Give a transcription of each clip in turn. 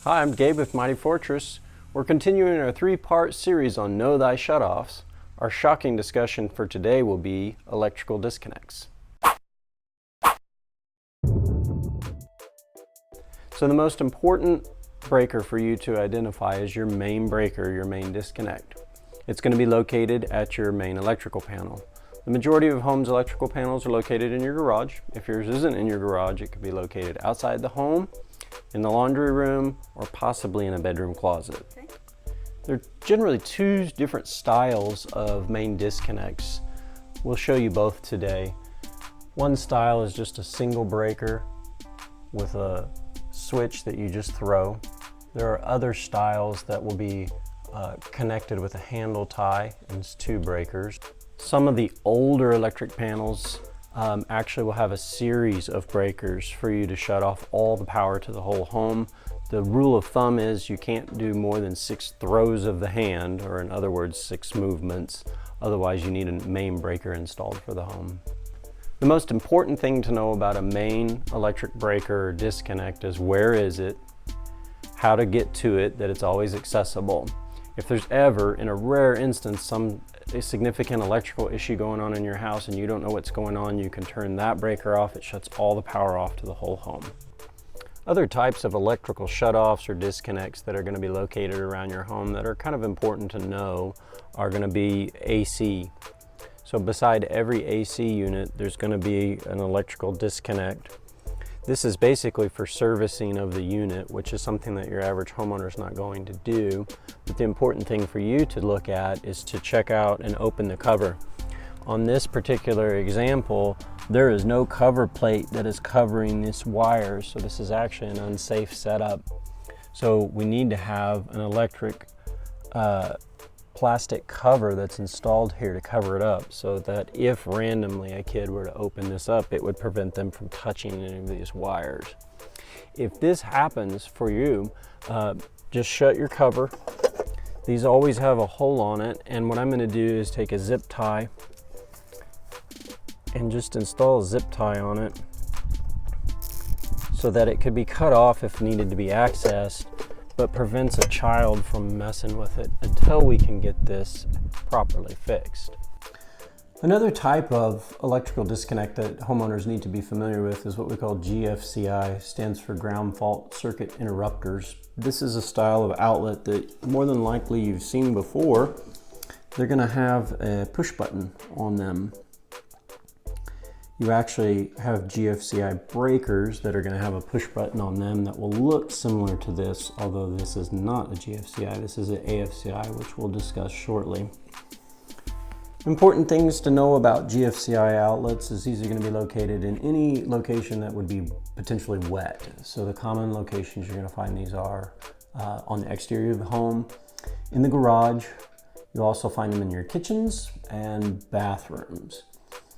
Hi, I'm Gabe with Mighty Fortress. We're continuing our three-part series on Know Thy Shutoffs. Our shocking discussion for today will be electrical disconnects. So the most important breaker for you to identify is your main breaker, your main disconnect. It's going to be located at your main electrical panel. The majority of homes' electrical panels are located in your garage. If yours isn't in your garage, it could be located outside the home, in the laundry room, or possibly in a bedroom closet. Okay. There are generally two different styles of main disconnects. We'll show you both today. One style is just a single breaker with a switch that you just throw. There are other styles that will be connected with a handle tie, and it's two breakers. Some of the older electric panels actually will have a series of breakers for you to shut off all the power to the whole home. The rule of thumb is you can't do more than 6 throws of the hand, or in other words, 6 movements. Otherwise, you need a main breaker installed for the home. The most important thing to know about a main electric breaker or disconnect is where is it, how to get to it, that it's always accessible. If there's ever, in a rare instance, a significant electrical issue going on in your house and you don't know what's going on, you can turn that breaker off. It shuts all the power off to the whole home. Other types of electrical shutoffs or disconnects that are going to be located around your home that are kind of important to know are going to be AC. So beside every AC unit, there's going to be an electrical disconnect. This is basically for servicing of the unit, which is something that your average homeowner is not going to do. But the important thing for you to look at is to check out and open the cover. On this particular example, there is no cover plate that is covering this wire, so this is actually an unsafe setup. So we need to have an electric plastic cover that's installed here to cover it up, so that if randomly a kid were to open this up, it would prevent them from touching any of these wires. If this happens for you, just shut your cover. These always have a hole on it, and what I'm going to do is take a zip tie and just install a zip tie on it so that it could be cut off if needed to be accessed, but prevents a child from messing with it until we can get this properly fixed. Another type of electrical disconnect that homeowners need to be familiar with is what we call GFCI, stands for ground fault circuit interrupters. This is a style of outlet that more than likely you've seen before. They're going to have a push button on them. You actually have GFCI breakers that are going to have a push button on them that will look similar to this, although this is not a GFCI, this is an AFCI, which we'll discuss shortly. Important things to know about GFCI outlets is these are going to be located in any location that would be potentially wet. So the common locations you're going to find these are on the exterior of the home, in the garage. You'll also find them in your kitchens and bathrooms.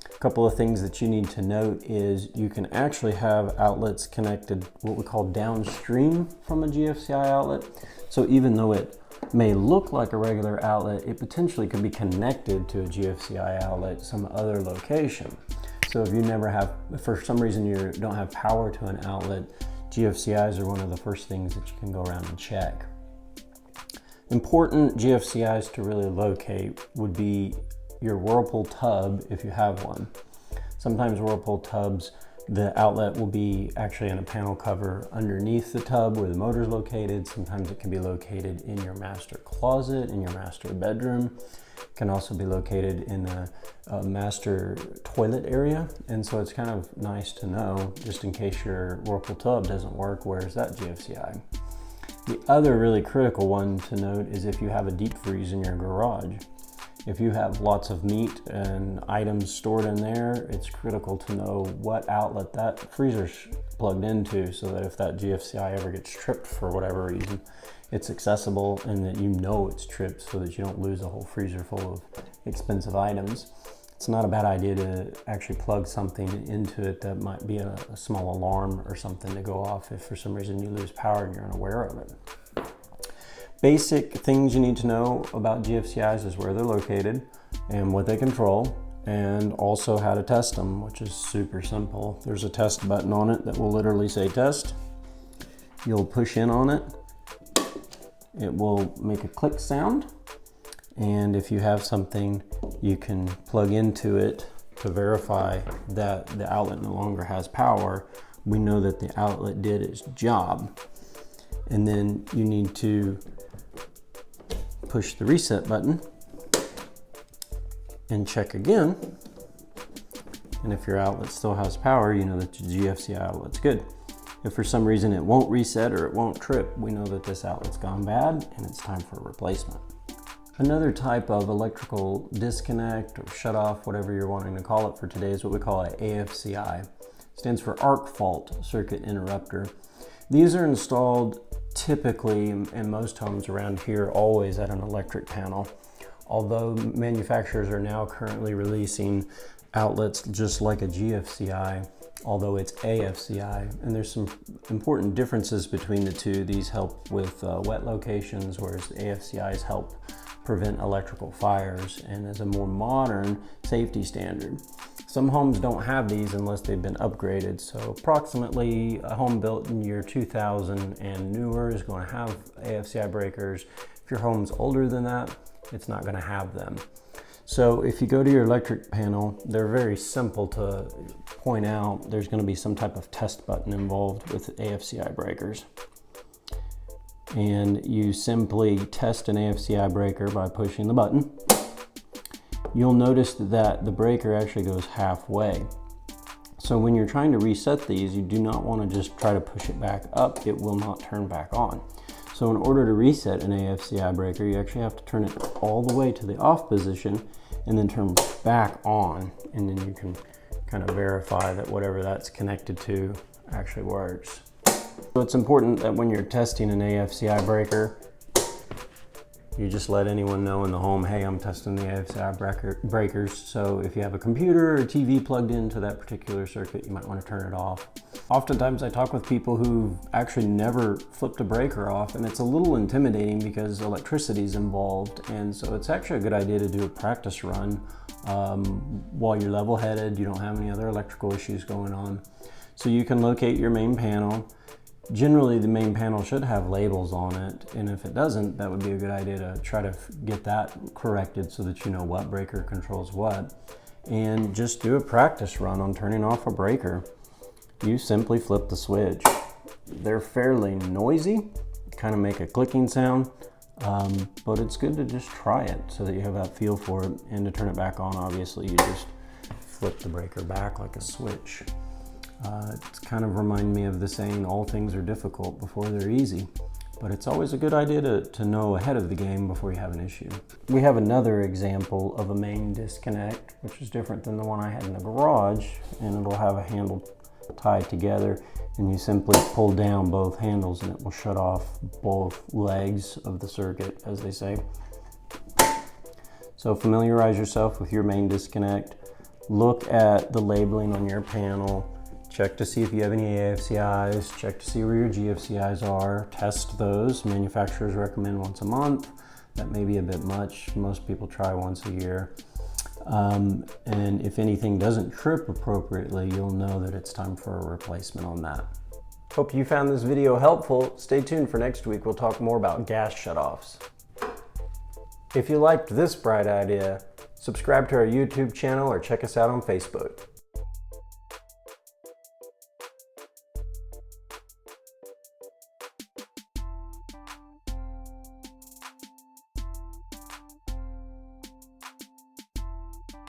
A couple of things that you need to note is you can actually have outlets connected what we call downstream from a GFCI outlet. So even though it may look like a regular outlet, it potentially could be connected to a GFCI outlet some other location. So if you never have, if for some reason you don't have power to an outlet, GFCIs are one of the first things that you can go around and check. Important GFCIs to really locate would be your Whirlpool tub, if you have one. Sometimes Whirlpool tubs, the outlet will be actually in a panel cover underneath the tub where the motor is located. Sometimes it can be located in your master closet, in your master bedroom. It can also be located in a master toilet area. And so it's kind of nice to know, just in case your Whirlpool tub doesn't work, where's that GFCI? The other really critical one to note is if you have a deep freeze in your garage. If you have lots of meat and items stored in there, it's critical to know what outlet that freezer's plugged into, so that if that GFCI ever gets tripped for whatever reason, it's accessible and that you know it's tripped, so that you don't lose a whole freezer full of expensive items. It's not a bad idea to actually plug something into it that might be a small alarm or something to go off if for some reason you lose power and you're unaware of it. Basic things you need to know about GFCIs is where they're located and what they control, and also how to test them, which is super simple. There's a test button on it that will literally say test. You'll push in on it it will make a click sound. And if you have something, you can plug into it to verify that the outlet no longer has power. We know that the outlet did its job. And then you need to push the reset button and check again. And if your outlet still has power, you know that your GFCI outlet's good. If for some reason it won't reset or it won't trip, we know that this outlet's gone bad and it's time for a replacement. Another type of electrical disconnect or shut off, whatever you're wanting to call it for today, is what we call an AFCI. It stands for arc fault circuit interrupter. These are installed typically in most homes around here, always at an electric panel. Although manufacturers are now currently releasing outlets just like a GFCI, although it's AFCI, and there's some important differences between the two. These help with wet locations, whereas the AFCIs help prevent electrical fires and is a more modern safety standard. Some homes don't have these unless they've been upgraded. So approximately a home built in year 2000 and newer is going to have AFCI breakers. If your home's older than that, it's not going to have them. So if you go to your electric panel, they're very simple to point out. There's going to be some type of test button involved with AFCI breakers. And you simply test an AFCI breaker by pushing the button. You'll notice that the breaker actually goes halfway. So when you're trying to reset these, you do not want to just try to push it back up. It will not turn back on. So in order to reset an AFCI breaker, you actually have to turn it all the way to the off position and then turn back on. And then you can kind of verify that whatever that's connected to actually works. So it's important that when you're testing an AFCI breaker, you just let anyone know in the home, hey, I'm testing the AFCI breakers. So if you have a computer or TV plugged into that particular circuit, you might want to turn it off. Oftentimes I talk with people who've actually never flipped a breaker off, and it's a little intimidating because electricity is involved. And so it's actually a good idea to do a practice run while you're level-headed, you don't have any other electrical issues going on. So you can locate your main panel. Generally, the main panel should have labels on it, and if it doesn't, that would be a good idea to try to get that corrected so that you know what breaker controls what. And just do a practice run on turning off a breaker. You simply flip the switch. They're fairly noisy, kind of make a clicking sound, but it's good to just try it so that you have that feel for it. And to turn it back on, obviously, you just flip the breaker back like a switch. It's kind of remind me of the saying, all things are difficult before they're easy. But it's always a good idea to know ahead of the game before you have an issue. We have another example of a main disconnect, which is different than the one I had in the garage, and it'll have a handle tied together, and you simply pull down both handles and it will shut off both legs of the circuit, as they say. So familiarize yourself with your main disconnect. Look at the labeling on your panel. Check to see if you have any AFCIs, check to see where your GFCIs are, test those. Manufacturers recommend once a month. That may be a bit much. Most people try once a year. And if anything doesn't trip appropriately, you'll know that it's time for a replacement on that. Hope you found this video helpful. Stay tuned for next week. We'll talk more about gas shutoffs. If you liked this bright idea, subscribe to our YouTube channel or check us out on Facebook.